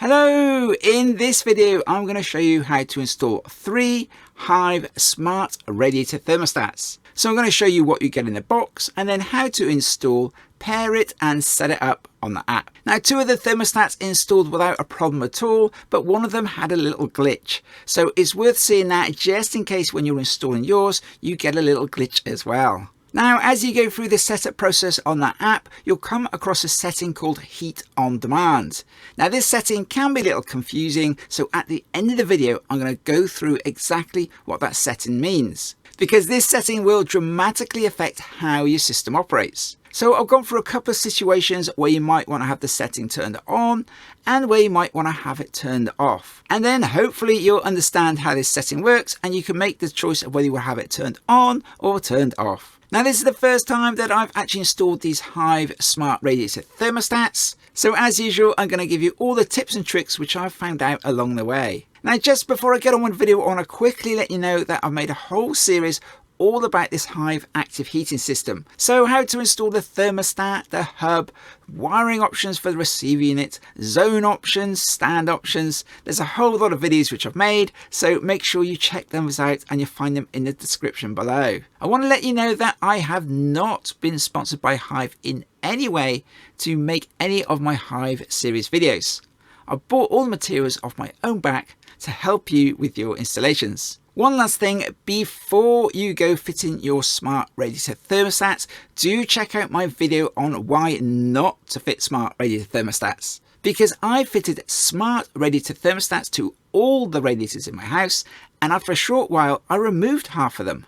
Hello! In this video I'm going to show you how to install 3 Hive Smart Radiator Thermostats. So I'm going to show you what you get in the box and then how to install, pair it and set it up on the app. Now 2 of the thermostats installed without a problem at all, but one of them had a little glitch. So it's worth seeing that just in case when you're installing yours you get a little glitch as well. Now, as you go through the setup process on that app, you'll come across a setting called Heat on Demand. Now, this setting can be a little confusing, so at the end of the video, I'm going to go through exactly what that setting means, because this setting will dramatically affect how your system operates. So I've gone through a couple of situations where you might want to have the setting turned on and where you might want to have it turned off. And then hopefully you'll understand how this setting works and you can make the choice of whether you will have it turned on or turned off. Now this is the first time that I've actually installed these Hive Smart Radiator Thermostats. So as usual, I'm going to give you all the tips and tricks which I've found out along the way. Now just before I get on with the video, I want to quickly let you know that I've made a whole series all about this Hive Active Heating system. So how to install the thermostat, the hub, wiring options for the receiver unit, zone options, stand options. There's a whole lot of videos which I've made, so make sure you check those out and you find them in the description below. I want to let you know that I have not been sponsored by Hive in any way to make any of my Hive series videos. I bought all the materials off my own back to help you with your installations. One last thing, before you go fitting your smart radiator thermostats, do check out my video on why not to fit smart radiator thermostats. Because I fitted smart radiator thermostats to all the radiators in my house, and after a short while I removed half of them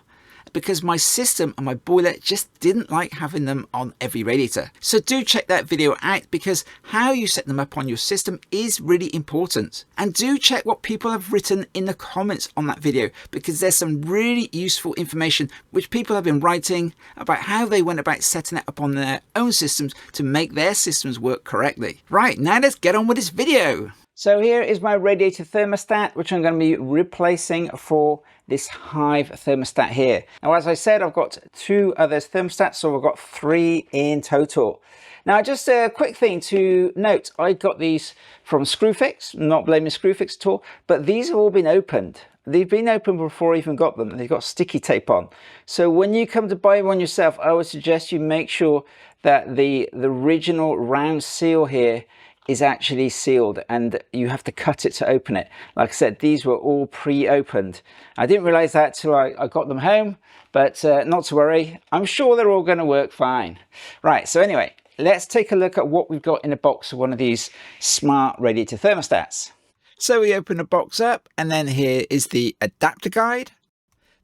because my system and my boiler just didn't like having them on every radiator. So do check that video out, because how you set them up on your system is really important. And do check what people have written in the comments on that video, because there's some really useful information which people have been writing about how they went about setting it up on their own systems to make their systems work correctly. Right, now let's get on with this video. So here is my radiator thermostat, which I'm going to be replacing for this Hive thermostat here. Now, as I said, I've got 2 other thermostats, so I've got 3 in total. Now, just a quick thing to note, I got these from Screwfix, not blaming Screwfix at all, but these have all been opened. They've been opened before I even got them, and they've got sticky tape on. So when you come to buy one yourself, I would suggest you make sure that the original round seal here is actually sealed, and you have to cut it to open it. Like I said, these were all pre-opened. I didn't realize that till I got them home, but not to worry, I'm sure they're all going to work fine. Right, so anyway, let's take a look at what we've got in a box of one of these smart radiator thermostats. So we open the box up, and then here is the adapter guide.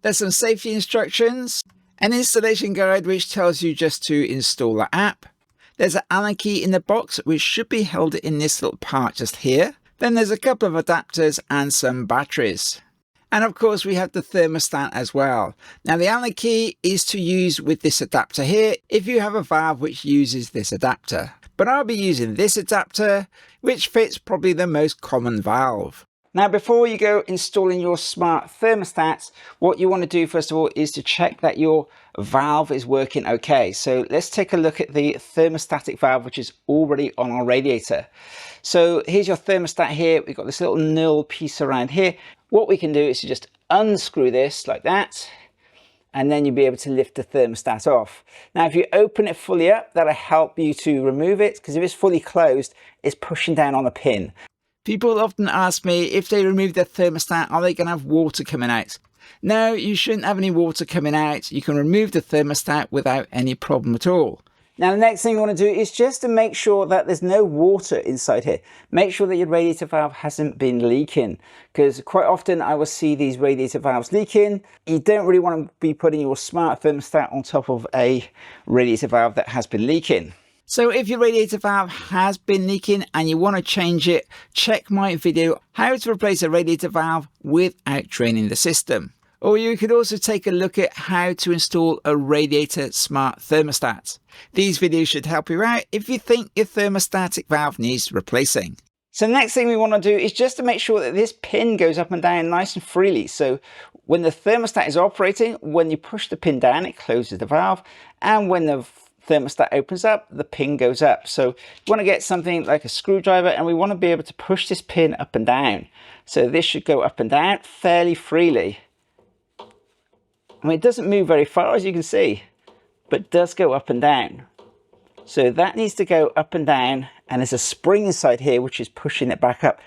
There's some safety instructions, an installation guide which tells you just to install the app. There's an Allen key in the box which should be held in this little part just here. Then there's a couple of adapters and some batteries. And of course we have the thermostat as well. Now the Allen key is to use with this adapter here if you have a valve which uses this adapter. But I'll be using this adapter, which fits probably the most common valve. Now before you go installing your smart thermostats, what you want to do first of all is to check that your valve is working okay. So let's take a look at the thermostatic valve which is already on our radiator. So here's your thermostat here. We've got this little nil piece around here. What we can do is to just unscrew this like that, and then you'll be able to lift the thermostat off. Now if you open it fully up, that'll help you to remove it, because if it's fully closed, it's pushing down on a pin. People often ask me, if they remove their thermostat, are they going to have water coming out? No, you shouldn't have any water coming out. You can remove the thermostat without any problem at all. Now, the next thing you want to do is just to make sure that there's no water inside here. Make sure that your radiator valve hasn't been leaking, because quite often I will see these radiator valves leaking. You don't really want to be putting your smart thermostat on top of a radiator valve that has been leaking. So if your radiator valve has been leaking and you want to change it, check my video how to replace a radiator valve without draining the system. Or you could also take a look at how to install a radiator smart thermostat. These videos should help you out if you think your thermostatic valve needs replacing. So the next thing we want to do is just to make sure that this pin goes up and down nice and freely. So when the thermostat is operating, when you push the pin down, it closes the valve, and when the thermostat opens up, the pin goes up. So you want to get something like a screwdriver, and we want to be able to push this pin up and down. So this should go up and down fairly freely. I mean, it doesn't move very far, as you can see, but it does go up and down. So that needs to go up and down, and there's a spring inside here which is pushing it back up.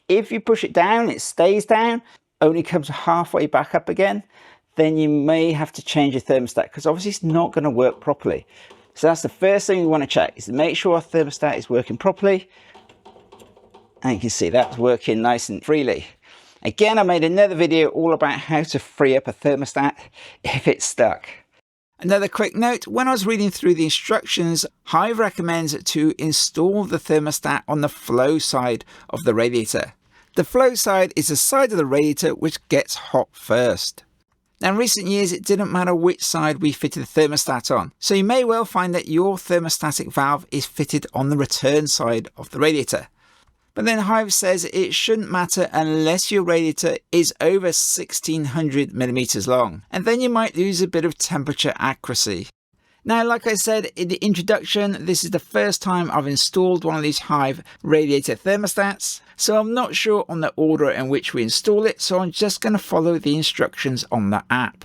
If you push it down, it stays down, only comes halfway back up again, then you may have to change your thermostat, because obviously it's not going to work properly. So that's the first thing we want to check, is to make sure our thermostat is working properly. And you can see that's working nice and freely. Again, I made another video all about how to free up a thermostat if it's stuck. Another quick note, when I was reading through the instructions, Hive recommends to install the thermostat on the flow side of the radiator. The flow side is the side of the radiator which gets hot first. Now, in recent years, it didn't matter which side we fitted the thermostat on, so you may well find that your thermostatic valve is fitted on the return side of the radiator. But then Hive says it shouldn't matter unless your radiator is over 1600 millimeters long, and then you might lose a bit of temperature accuracy. Now, like I said in the introduction, this is the first time I've installed one of these Hive radiator thermostats, so I'm not sure on the order in which we install it, so I'm just going to follow the instructions on the app.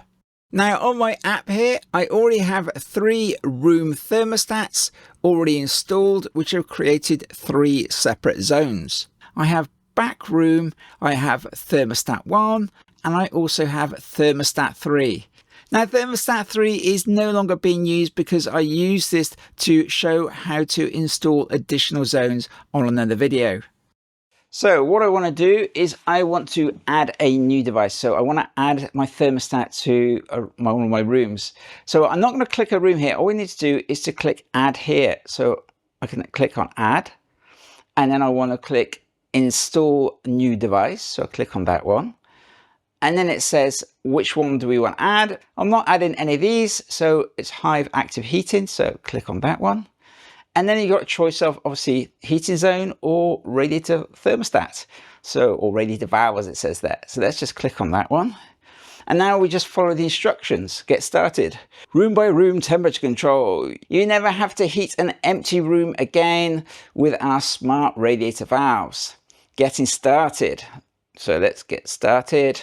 Now, on my app here, I already have 3 room thermostats already installed, which have created 3 separate zones. I have back room, I have thermostat 1, and I also have thermostat 3. Now, thermostat 3 is no longer being used because I use this to show how to install additional zones on another video. So what I want to do is I want to add a new device. So I want to add my thermostat to one of my rooms. So I'm not going to click a room here. All we need to do is to click add here. So I can click on add, and then I want to click install new device. So I click on that one. And then it says, which one do we want to add? I'm not adding any of these. So it's Hive Active Heating. So click on that one. And then you've got a choice of obviously heating zone or radiator thermostat. So, or radiator valve as it says there. So let's just click on that one. And now we just follow the instructions. Get started. Room by room temperature control. You never have to heat an empty room again with our smart radiator valves. Getting started. So let's get started.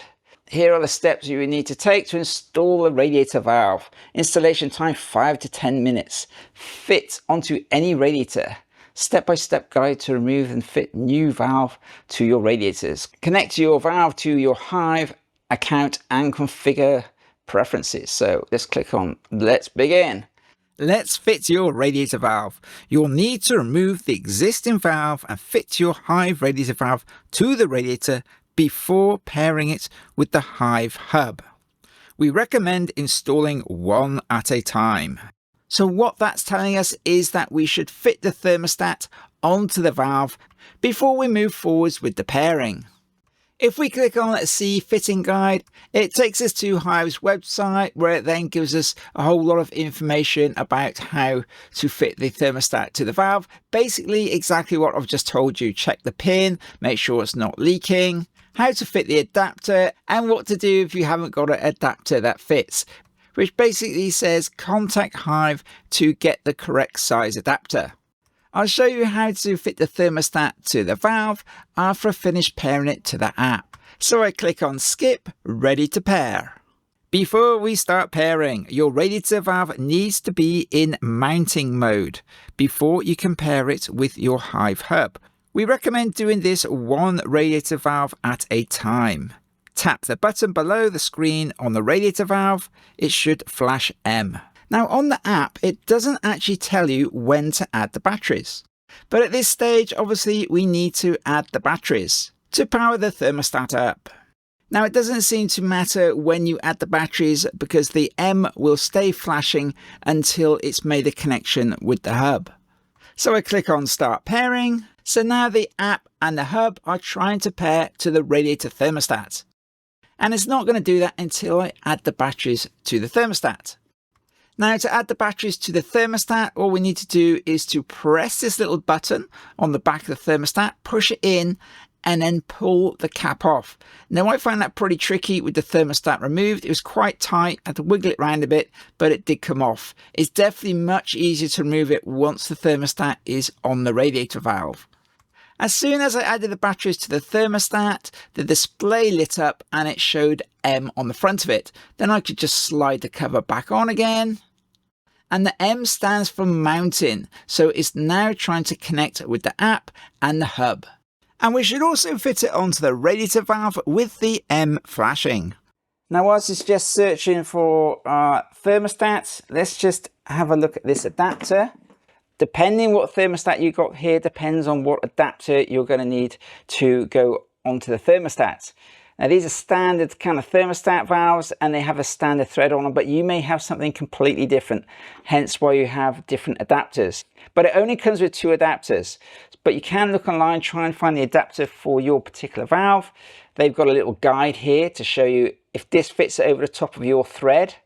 Here are the steps you need to take to install the radiator valve. Installation time 5 to 10 minutes. Fit onto any radiator. Step-by-step guide to remove and fit new valve to your radiators. Connect your valve to your Hive account and configure preferences. So let's click on let's begin. Let's fit your radiator valve. You'll need to remove the existing valve and fit your Hive radiator valve to the radiator before pairing it with the Hive hub. We recommend installing one at a time. So what that's telling us is that we should fit the thermostat onto the valve before we move forwards with the pairing. If we click on see fitting guide, it takes us to Hive's website, where it then gives us a whole lot of information about how to fit the thermostat to the valve. Basically exactly what I've just told you. Check the pin, make sure it's not leaking, how to fit the adapter, and what to do if you haven't got an adapter that fits, which basically says contact Hive to get the correct size adapter. I'll show you how to fit the thermostat to the valve after I finish pairing it to the app. So I click on skip, ready to pair. Before we start pairing, your radiator valve needs to be in mounting mode before you can pair it with your Hive hub. We recommend doing this one radiator valve at a time. Tap the button below the screen on the radiator valve. It should flash M. Now on the app, it doesn't actually tell you when to add the batteries. But at this stage, obviously, we need to add the batteries to power the thermostat up. Now it doesn't seem to matter when you add the batteries because the M will stay flashing until it's made a connection with the hub. So I click on start pairing. So now the app and the hub are trying to pair to the radiator thermostat. And it's not going to do that until I add the batteries to the thermostat. Now to add the batteries to the thermostat, all we need to do is to press this little button on the back of the thermostat, push it in, and then pull the cap off. Now I found that pretty tricky with the thermostat removed. It was quite tight, I had to wiggle it around a bit, but it did come off. It's definitely much easier to remove it once the thermostat is on the radiator valve. As soon as I added the batteries to the thermostat, the display lit up and it showed M on the front of it. Then I could just slide the cover back on again. And the M stands for mounting, so it's now trying to connect with the app and the hub. And we should also fit it onto the radiator valve with the M flashing. Now whilst it's just searching for thermostats, let's just have a look at this adapter. Depending what thermostat you got here depends on what adapter you're going to need to go onto the thermostat. Now these are standard kind of thermostat valves and they have a standard thread on them, but you may have something completely different, hence why you have different adapters. But it only comes with 2 adapters, but you can look online, try and find the adapter for your particular valve. They've got a little guide here to show you if this fits over the top of your thread.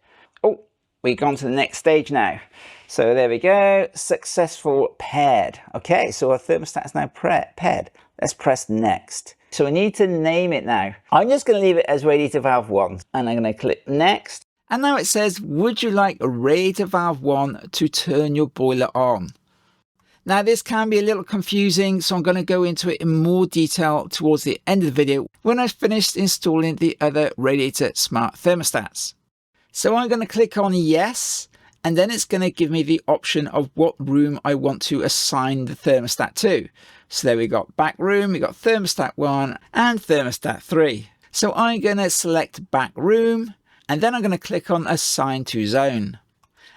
Oh, we've gone to the next stage now. So there we go, successful paired. Okay, so our thermostat is now paired. Let's press next. So we need to name it now. I'm just going to leave it as radiator valve 1 and I'm going to click next. And now it says, would you like radiator valve 1 to turn your boiler on? Now this can be a little confusing, so I'm going to go into it in more detail towards the end of the video when I've finished installing the other radiator smart thermostats. So I'm going to click on yes. And then it's going to give me the option of what room I want to assign the thermostat to. So there we got back room, we got thermostat 1 and thermostat 3. So I'm going to select back room and then I'm going to click on assign to zone.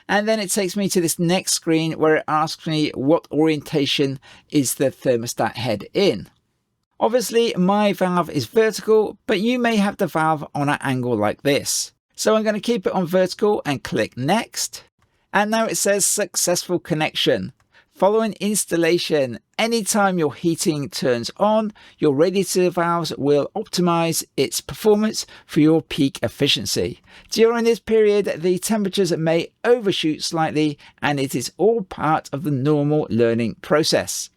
And then it takes me to this next screen where it asks me what orientation is the thermostat head in. Obviously my valve is vertical, but you may have the valve on an angle like this. So I'm going to keep it on vertical and click next. And now it says successful connection. Following installation, anytime your heating turns on, your radiator valves will optimize its performance for your peak efficiency. During this period, the temperatures may overshoot slightly and it is all part of the normal learning process.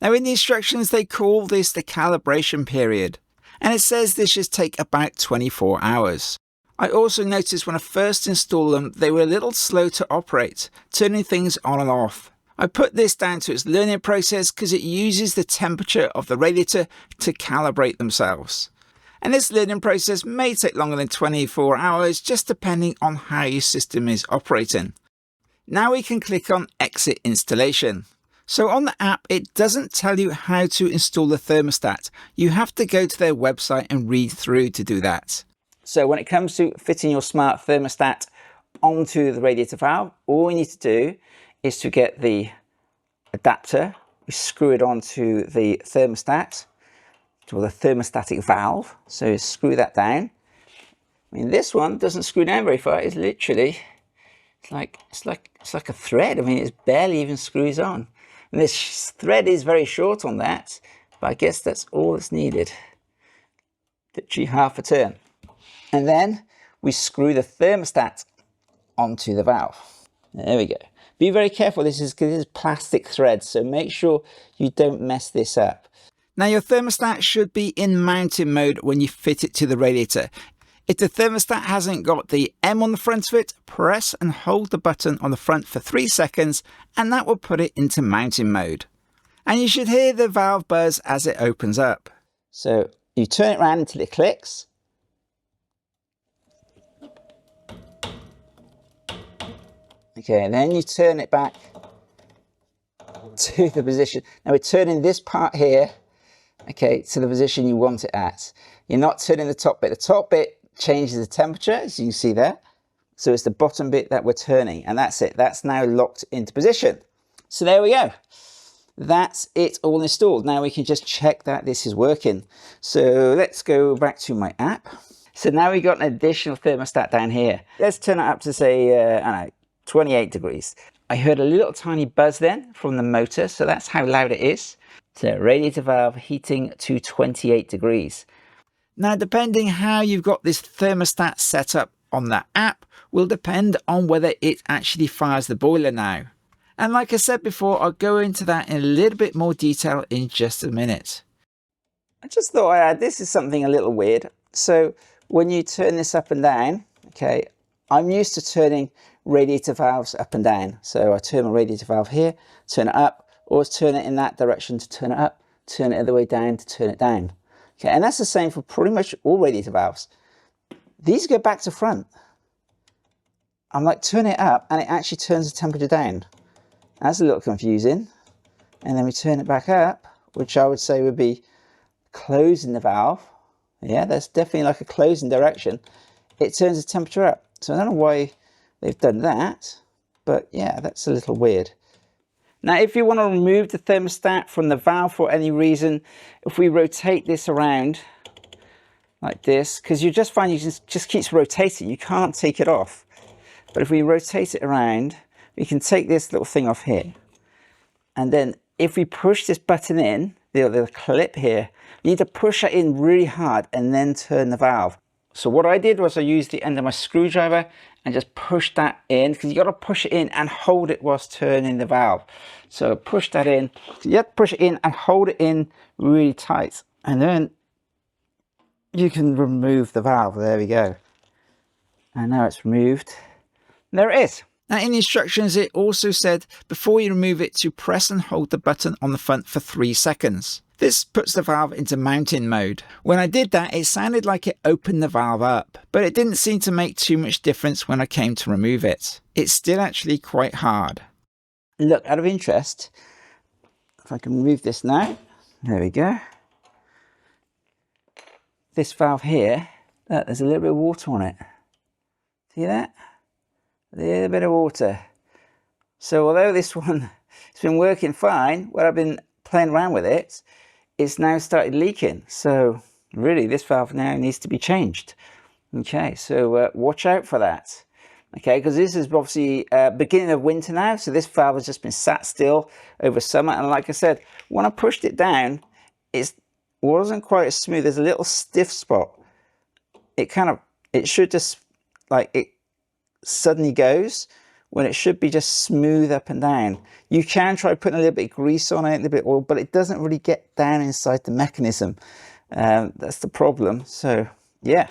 Now in the instructions, they call this the calibration period. And it says this should take about 24 hours. I also noticed when I first installed them, they were a little slow to operate, turning things on and off. I put this down to its learning process because it uses the temperature of the radiator to calibrate themselves. And this learning process may take longer than 24 hours, just depending on how your system is operating. Now we can click on exit installation. So on the app, it doesn't tell you how to install the thermostat. You have to go to their website and read through to do that. So when it comes to fitting your smart thermostat onto the radiator valve, all we need to do is to get the adapter, we screw it onto the thermostat, or the thermostatic valve. So screw that down. I mean, this one doesn't screw down very far. It's literally, it's like a thread. I mean, it barely even screws on. And this thread is very short on that, but I guess that's all that's needed. Literally half a turn. And then we screw the thermostat onto the valve. There we go. Be very careful, this is plastic thread, so make sure you don't mess this up. Now your thermostat should be in mounting mode when you fit it to the radiator. If the thermostat hasn't got the M on the front of it, press and hold the button on the front for 3 seconds and that will put it into mounting mode. And you should hear the valve buzz as it opens up. So you turn it around until it clicks. Okay, and then you turn it back to the position. Now we're turning this part here, okay, to the position you want it at. You're not turning the top bit. The top bit changes the temperature, as you can see there. So it's the bottom bit that we're turning, and that's it. That's now locked into position. So there we go. That's it all installed. Now we can just check that this is working. So let's go back to my app. So now we've got an additional thermostat down here. Let's turn it up to say, I don't know, 28 degrees. I heard a little tiny buzz then from the motor, so that's how loud it is. So radiator valve heating to 28 degrees. Now depending how you've got this thermostat set up on that app will depend on whether it actually fires the boiler now. And like I said before, I'll go into that in a little bit more detail in just a minute. I just thought I'd add, this is something a little weird. So when you turn this up and down, okay, I'm used to turning radiator valves up and down. So I turn my radiator valve here, turn it up, always turn it in that direction to turn it up, turn it the other way down to turn it down. Okay, and that's the same for pretty much all radiator valves. These go back to front. I'm like, turn it up and it actually turns the temperature down. That's a little confusing. And then we turn it back up, which I would say would be closing the valve. Yeah, that's definitely like a closing direction. It turns the temperature up. So I don't know why they've done that, but yeah, that's a little weird. Now, if you want to remove the thermostat from the valve for any reason, if we rotate this around like this, because you just find it just keeps rotating, you can't take it off. But if we rotate it around, we can take this little thing off here. And then if we push this button in, the clip here, you need to push it in really hard and then turn the valve. So what I did was I used the end of my screwdriver and just pushed that in, because you got to push it in and hold it whilst turning the valve. So push that in. So you have to push it in and hold it in really tight. And then you can remove the valve. There we go. And now it's removed. And there it is. Now in the instructions it also said before you remove it to press and hold the button on the front for 3 seconds. This puts the valve into mounting mode. When I did that, it sounded like it opened the valve up, but it didn't seem to make too much difference when I came to remove it. It's still actually quite hard. Look, out of interest, if I can remove this now, there we go. This valve here, look, there's a little bit of water on it. See that? A little bit of water. So although this one has been working fine, when I've been playing around with it, it's now started leaking. So really this valve now needs to be changed. Okay, so watch out for that. Okay, because this is obviously beginning of winter now, so this valve has just been sat still over summer. And like I said, when I pushed it down, it wasn't quite as smooth. There's a little stiff spot. It should just, like, it suddenly goes when it should be just smooth up and down. You can try putting a little bit of grease on it, a little bit of oil, but it doesn't really get down inside the mechanism. That's the problem. So yeah,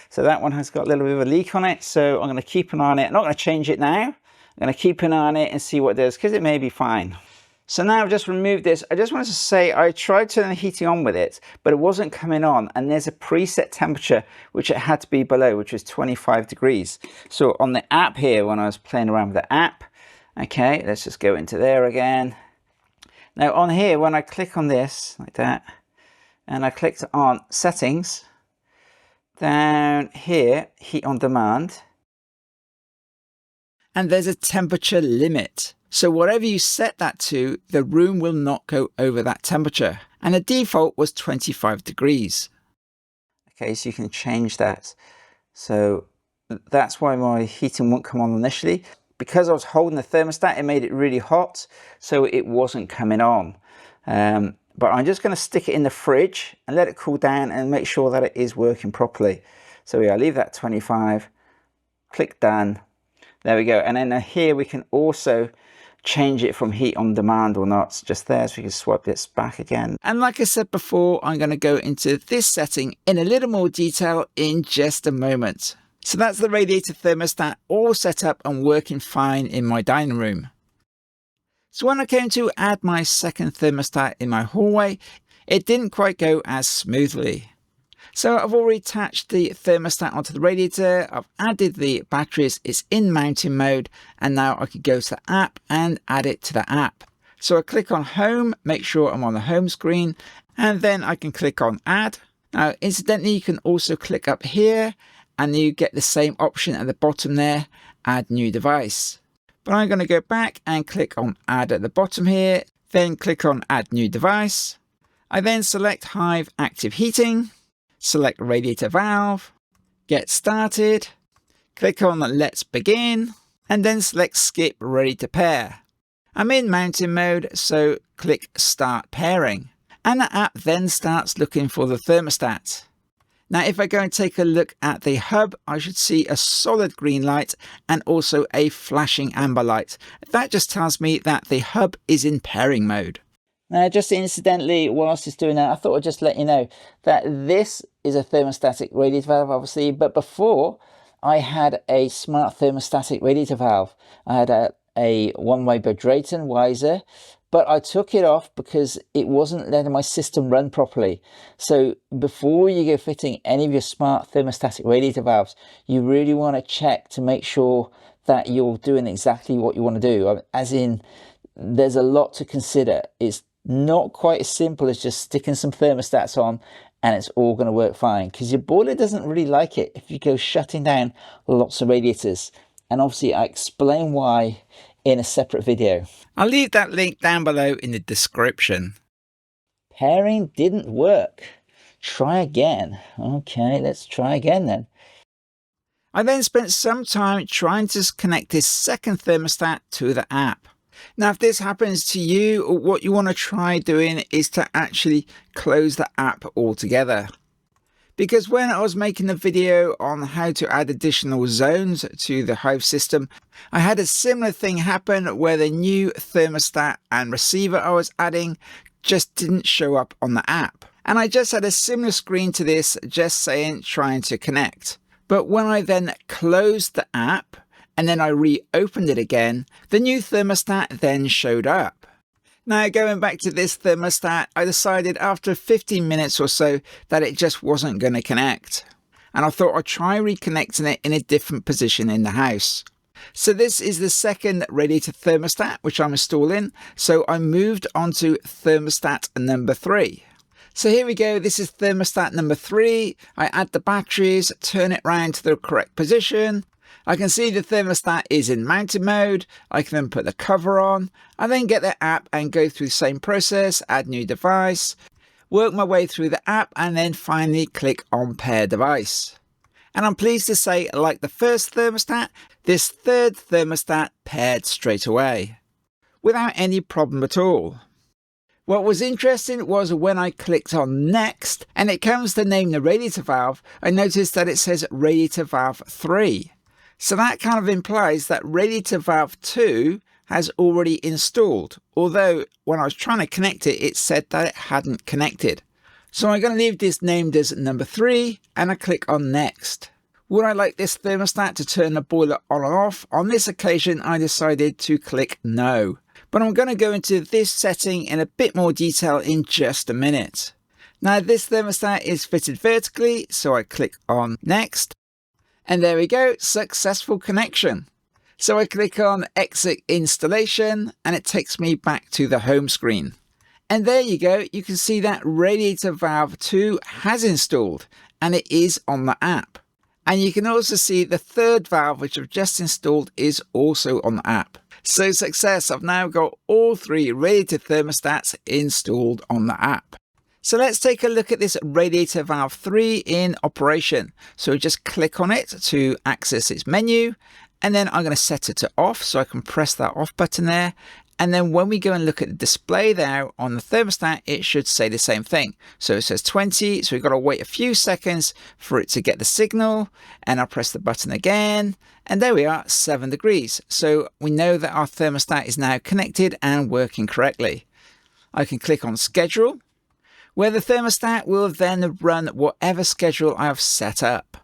so that one has got a little bit of a leak on it. So I'm going to keep an eye on it. I'm not going to change it now. I'm going to keep an eye on it and see what it does, because it may be fine. So now I've just removed this. I just wanted to say I tried turning the heating on with it, but it wasn't coming on. And there's a preset temperature which it had to be below, which was 25 degrees. So on the app here, when I was playing around with the app, okay, let's just go into there again. Now on here, when I click on this like that, and I clicked on settings, down here, heat on demand, and there's a temperature limit. So whatever you set that to, the room will not go over that temperature. And the default was 25 degrees. Okay, so you can change that. So that's why my heating won't come on initially. Because I was holding the thermostat, it made it really hot, so it wasn't coming on. But I'm just going to stick it in the fridge and let it cool down and make sure that it is working properly. So yeah, I leave that 25, click done. There we go. And then here we can also change it from heat on demand or not, just there, so we can swipe this back again. And like I said before, I'm going to go into this setting in a little more detail in just a moment. So that's the radiator thermostat all set up and working fine in my dining room. So when I came to add my second thermostat in my hallway, it didn't quite go as smoothly. So I've already attached the thermostat onto the radiator, I've added the batteries, it's in mounting mode, and now I can go to the app and add it to the app. So I click on home, make sure I'm on the home screen, and then I can click on add. Now incidentally, you can also click up here and you get the same option at the bottom there, add new device. But I'm going to go back and click on add at the bottom here, then click on add new device. I then select Hive Active Heating, select Radiator Valve, get started, click on let's begin, and then select skip ready to pair. I'm in mounting mode, so click start pairing, and the app then starts looking for the thermostat. Now if I go and take a look at the hub, I should see a solid green light and also a flashing amber light. That just tells me that the hub is in pairing mode. Now, just incidentally, whilst it's doing that, I thought I'd just let you know that this is a thermostatic radiator valve, obviously, but before I had a smart thermostatic radiator valve. I had a one-way Drayton Weiser, but I took it off because it wasn't letting my system run properly. So before you go fitting any of your smart thermostatic radiator valves, you really want to check to make sure that you're doing exactly what you want to do. As in, there's a lot to consider. It's not quite as simple as just sticking some thermostats on and it's all going to work fine, because your boiler doesn't really like it if you go shutting down lots of radiators. And obviously I explain why in a separate video. I'll leave that link down below in the description. Pairing didn't work. Try again. Okay, let's try again then. I then spent some time trying to connect this second thermostat to the app. Now, if this happens to you, what you want to try doing is to actually close the app altogether. Because when I was making the video on how to add additional zones to the Hive system, I had a similar thing happen where the new thermostat and receiver I was adding just didn't show up on the app. And I just had a similar screen to this, just saying trying to connect. But when I then closed the app and then I reopened it again, the new thermostat then showed up. Now, going back to this thermostat, I decided after 15 minutes or so that it just wasn't going to connect. And I thought I'd try reconnecting it in a different position in the house. So this is the second radiator thermostat which I'm installing. So I moved on to thermostat number 3. So here we go, this is thermostat number 3. I add the batteries, turn it around to the correct position. I can see the thermostat is in mounted mode. I can then put the cover on. I then get the app and go through the same process, add new device, work my way through the app, and then finally click on pair device. And I'm pleased to say, like the first thermostat, this third thermostat paired straight away, without any problem at all. What was interesting was when I clicked on next, and it comes to name the radiator valve, I noticed that it says Radiator Valve 3. So that kind of implies that Radiator Valve 2 has already installed, although when I was trying to connect it, it said that it hadn't connected. So I'm going to leave this named as number 3 and I click on next. Would I like this thermostat to turn the boiler on and off? On this occasion, I decided to click no. But I'm going to go into this setting in a bit more detail in just a minute. Now this thermostat is fitted vertically, so I click on next. And there we go, successful connection. So I click on exit installation and it takes me back to the home screen. And there you go, you can see that Radiator Valve 2 has installed and it is on the app. And you can also see the third valve which I've just installed is also on the app. So success, I've now got all 3 radiator thermostats installed on the app. So let's take a look at this Radiator Valve 3 in operation. So just click on it to access its menu, and then I'm going to set it to off, so I can press that off button there. And then when we go and look at the display there on the thermostat, it should say the same thing. So it says 20, so we've got to wait a few seconds for it to get the signal, and I'll press the button again, and there we are, 7 degrees. So we know that our thermostat is now connected and working correctly. I can click on schedule, where the thermostat will then run whatever schedule I have set up.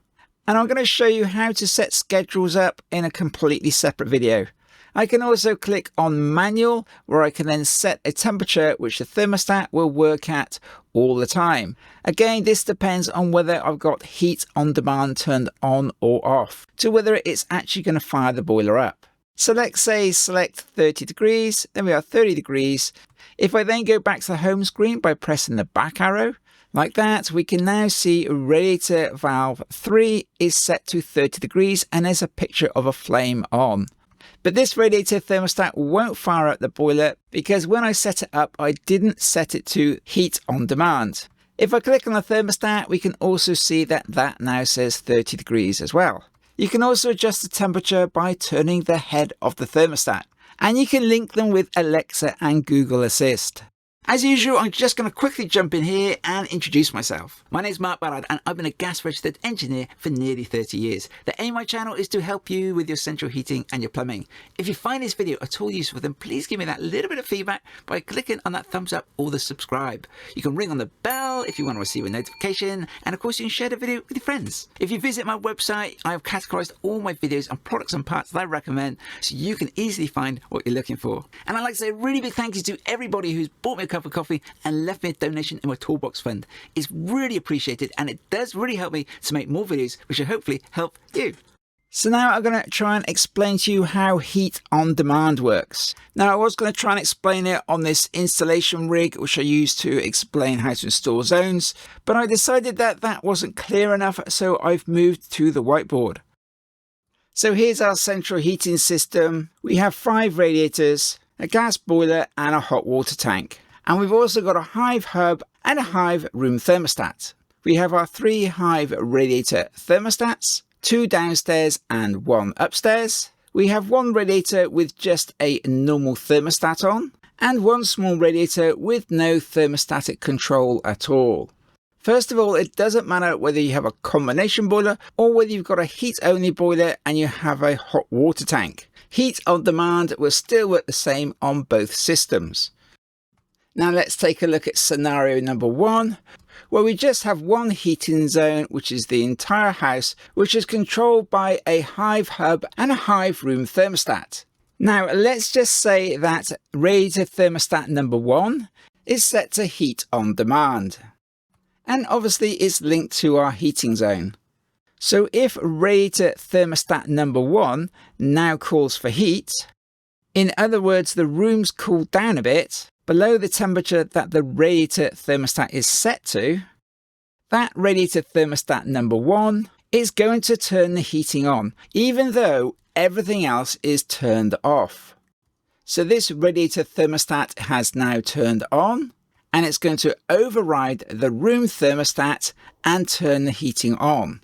And I'm going to show you how to set schedules up in a completely separate video. I can also click on manual, where I can then set a temperature which the thermostat will work at all the time. Again, this depends on whether I've got heat on demand turned on or off, to whether it's actually going to fire the boiler up. So let's say select 30 degrees, then we are 30 degrees. If I then go back to the home screen by pressing the back arrow, like that, we can now see Radiator Valve 3 is set to 30 degrees and there's a picture of a flame on. But this radiator thermostat won't fire up the boiler because when I set it up, I didn't set it to heat on demand. If I click on the thermostat, we can also see that that now says 30 degrees as well. You can also adjust the temperature by turning the head of the thermostat, and you can link them with Alexa and Google Assist. As usual, I'm just going to quickly jump in here and introduce myself. My name is Ballard and I've been a gas registered engineer for nearly 30 years. The aim of my channel is to help you with your central heating and your plumbing. If you find this video at all useful, then please give me that little bit of feedback by clicking on that thumbs up or the subscribe. You can ring on the bell if you want to receive a notification, and of course you can share the video with your friends. If you visit my website, I have categorized all my videos on products and parts that I recommend so you can easily find what you're looking for. And I'd like to say a really big thank you to everybody who's bought me a cup of coffee and left me a donation in my toolbox fund. It's really appreciated and it does really help me to make more videos which will hopefully help you. So now I'm going to try and explain to you how heat on demand works. Now I was going to try and explain it on this installation rig which I use to explain how to install zones, but I decided that that wasn't clear enough, so I've moved to the whiteboard. So here's our central heating system. We have 5 radiators, a gas boiler and a hot water tank. And we've also got a Hive hub and a Hive room thermostat. We have our 3 Hive radiator thermostats, 2 downstairs and 1 upstairs. We have 1 radiator with just a normal thermostat on, and 1 small radiator with no thermostatic control at all. First of all, it doesn't matter whether you have a combination boiler or whether you've got a heat only boiler and you have a hot water tank. Heat on demand will still work the same on both systems. Now let's take a look at scenario number 1, where we just have 1 heating zone, which is the entire house, which is controlled by a Hive hub and a Hive room thermostat. Now let's just say that radiator thermostat number 1 is set to heat on demand. And obviously it's linked to our heating zone. So if radiator thermostat number 1 now calls for heat, in other words the room's cooled down a bit, below the temperature that the radiator thermostat is set to, that radiator thermostat number 1 is going to turn the heating on, even though everything else is turned off. So this radiator thermostat has now turned on, and it's going to override the room thermostat and turn the heating on.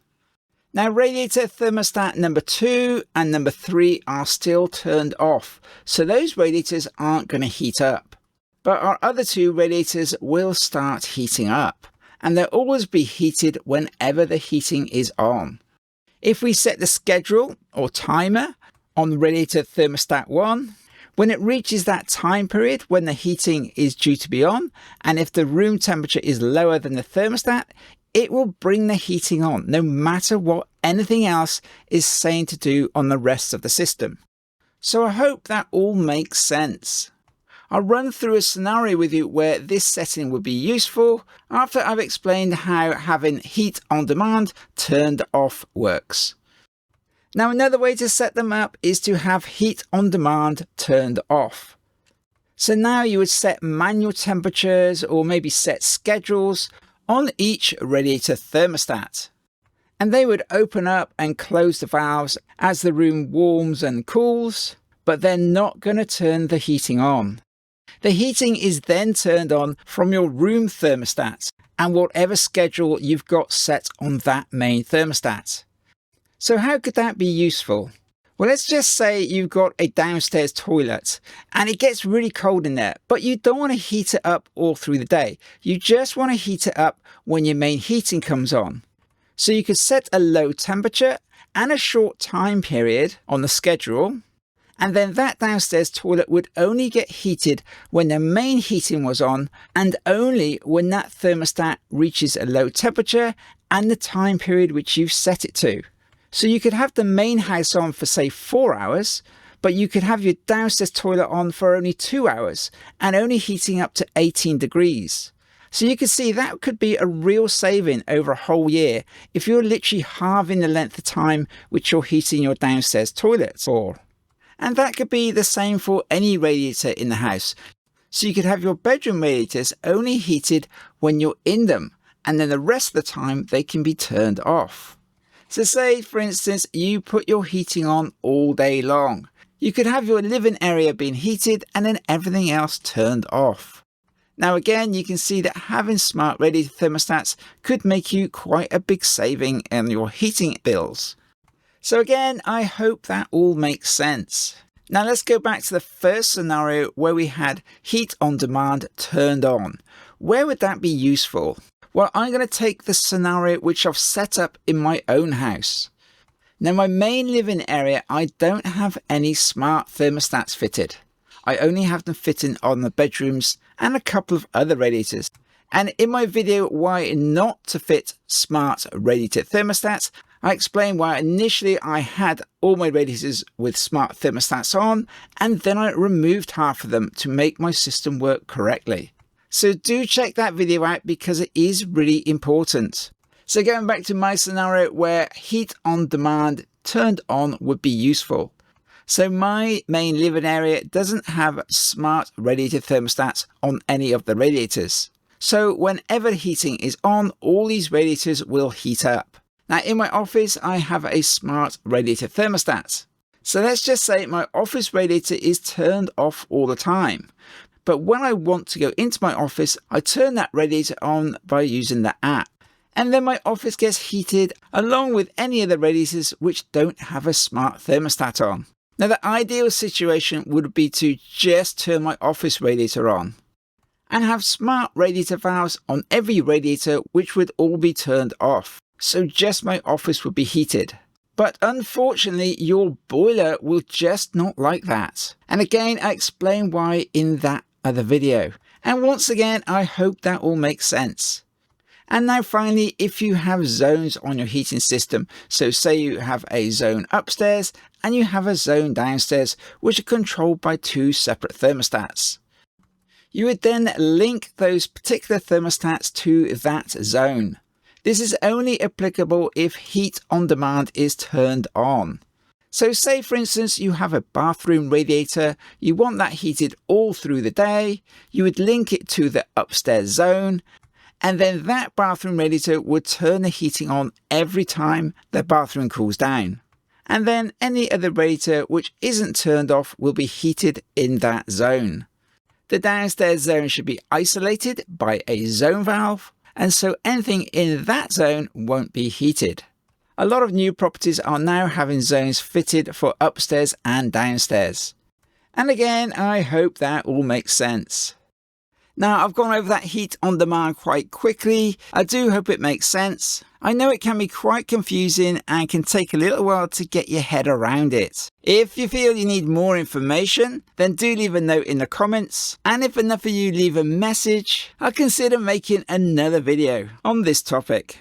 Now radiator thermostat number 2 and number 3 are still turned off, so those radiators aren't going to heat up. But our other 2 radiators will start heating up, and they'll always be heated whenever the heating is on. If we set the schedule or timer on radiator thermostat 1, when it reaches that time period when the heating is due to be on, and if the room temperature is lower than the thermostat, it will bring the heating on, no matter what anything else is saying to do on the rest of the system. So I hope that all makes sense. I'll run through a scenario with you where this setting would be useful after I've explained how having heat on demand turned off works. Now another way to set them up is to have heat on demand turned off. So now you would set manual temperatures or maybe set schedules on each radiator thermostat. And they would open up and close the valves as the room warms and cools, but they're not going to turn the heating on. The heating is then turned on from your room thermostat and whatever schedule you've got set on that main thermostat. So how could that be useful? Well, let's just say you've got a downstairs toilet and it gets really cold in there, but you don't want to heat it up all through the day. You just want to heat it up when your main heating comes on. So you could set a low temperature and a short time period on the schedule, and then that downstairs toilet would only get heated when the main heating was on and only when that thermostat reaches a low temperature and the time period which you've set it to. So you could have the main house on for say 4 hours, but you could have your downstairs toilet on for only 2 hours and only heating up to 18 degrees. So you can see that could be a real saving over a whole year if you're literally halving the length of time which you're heating your downstairs toilet for. And that could be the same for any radiator in the house. So you could have your bedroom radiators only heated when you're in them, and then the rest of the time they can be turned off. So say, for instance, you put your heating on all day long. You could have your living area being heated and then everything else turned off. Now again, you can see that having smart radiator thermostats could make you quite a big saving on your heating bills. So again, I hope that all makes sense. Now let's go back to the first scenario where we had heat on demand turned on. Where would that be useful? Well, I'm going to take the scenario which I've set up in my own house. Now my main living area, I don't have any smart thermostats fitted. I only have them fitting on the bedrooms and a couple of other radiators. And in my video why not to fit smart radiator thermostats, I explained why initially I had all my radiators with smart thermostats on, and then I removed half of them to make my system work correctly. So do check that video out because it is really important. So going back to my scenario where heat on demand turned on would be useful. So my main living area doesn't have smart radiator thermostats on any of the radiators. So whenever heating is on, all these radiators will heat up. Now in my office, I have a smart radiator thermostat. So let's just say my office radiator is turned off all the time. But when I want to go into my office, I turn that radiator on by using the app. And then my office gets heated along with any of the radiators which don't have a smart thermostat on. Now the ideal situation would be to just turn my office radiator on and have smart radiator valves on every radiator which would all be turned off. So just my office would be heated. But unfortunately, your boiler will just not like that. And again, I explain why in that other video. And once again, I hope that all makes sense. And now finally, if you have zones on your heating system, so say you have a zone upstairs and you have a zone downstairs, which are controlled by two separate thermostats. You would then link those particular thermostats to that zone. This is only applicable if heat on demand is turned on. So say for instance you have a bathroom radiator, you want that heated all through the day, you would link it to the upstairs zone, and then that bathroom radiator would turn the heating on every time the bathroom cools down. And then any other radiator which isn't turned off will be heated in that zone. The downstairs zone should be isolated by a zone valve, and so anything in that zone won't be heated. A lot of new properties are now having zones fitted for upstairs and downstairs. And again, I hope that all makes sense. Now, I've gone over that heat on demand quite quickly. I do hope it makes sense. I know it can be quite confusing and can take a little while to get your head around it. If you feel you need more information, then do leave a note in the comments. And if enough of you leave a message, I'll consider making another video on this topic.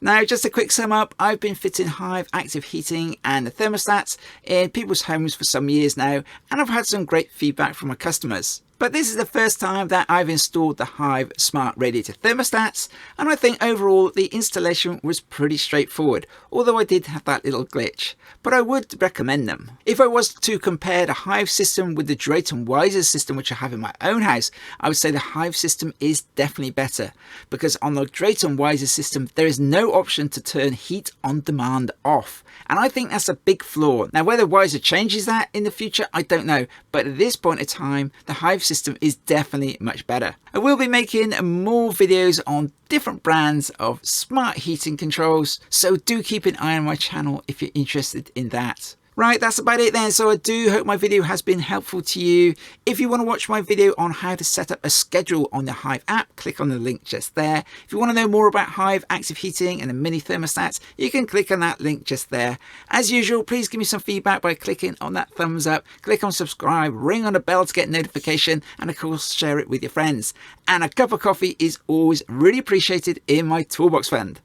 Now, just a quick sum up, I've been fitting Hive Active Heating and the thermostats in people's homes for some years now, and I've had some great feedback from my customers. But this is the first time that I've installed the Hive Smart Radiator Thermostats, and I think overall the installation was pretty straightforward, although I did have that little glitch. But I would recommend them. If I was to compare the Hive system with the Drayton Weiser system which I have in my own house, I would say the Hive system is definitely better, because on the Drayton Weiser system there is no option to turn heat on demand off, and I think that's a big flaw. Now whether Weiser changes that in the future, I don't know, but at this point in time the Hive system is definitely much better. I will be making more videos on different brands of smart heating controls, so do keep an eye on my channel if you're interested in that. Right, that's about it then. So I do hope my video has been helpful to you. If you want to watch my video on how to set up a schedule on the Hive app, click on the link just there. If you want to know more about Hive Active Heating and the mini thermostats, you can click on that link just there. As usual, please give me some feedback by clicking on that thumbs up, click on subscribe, ring on the bell to get notification, and of course share it with your friends. And a cup of coffee is always really appreciated in my toolbox fund.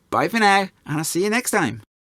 Bye for now, and I'll see you next time.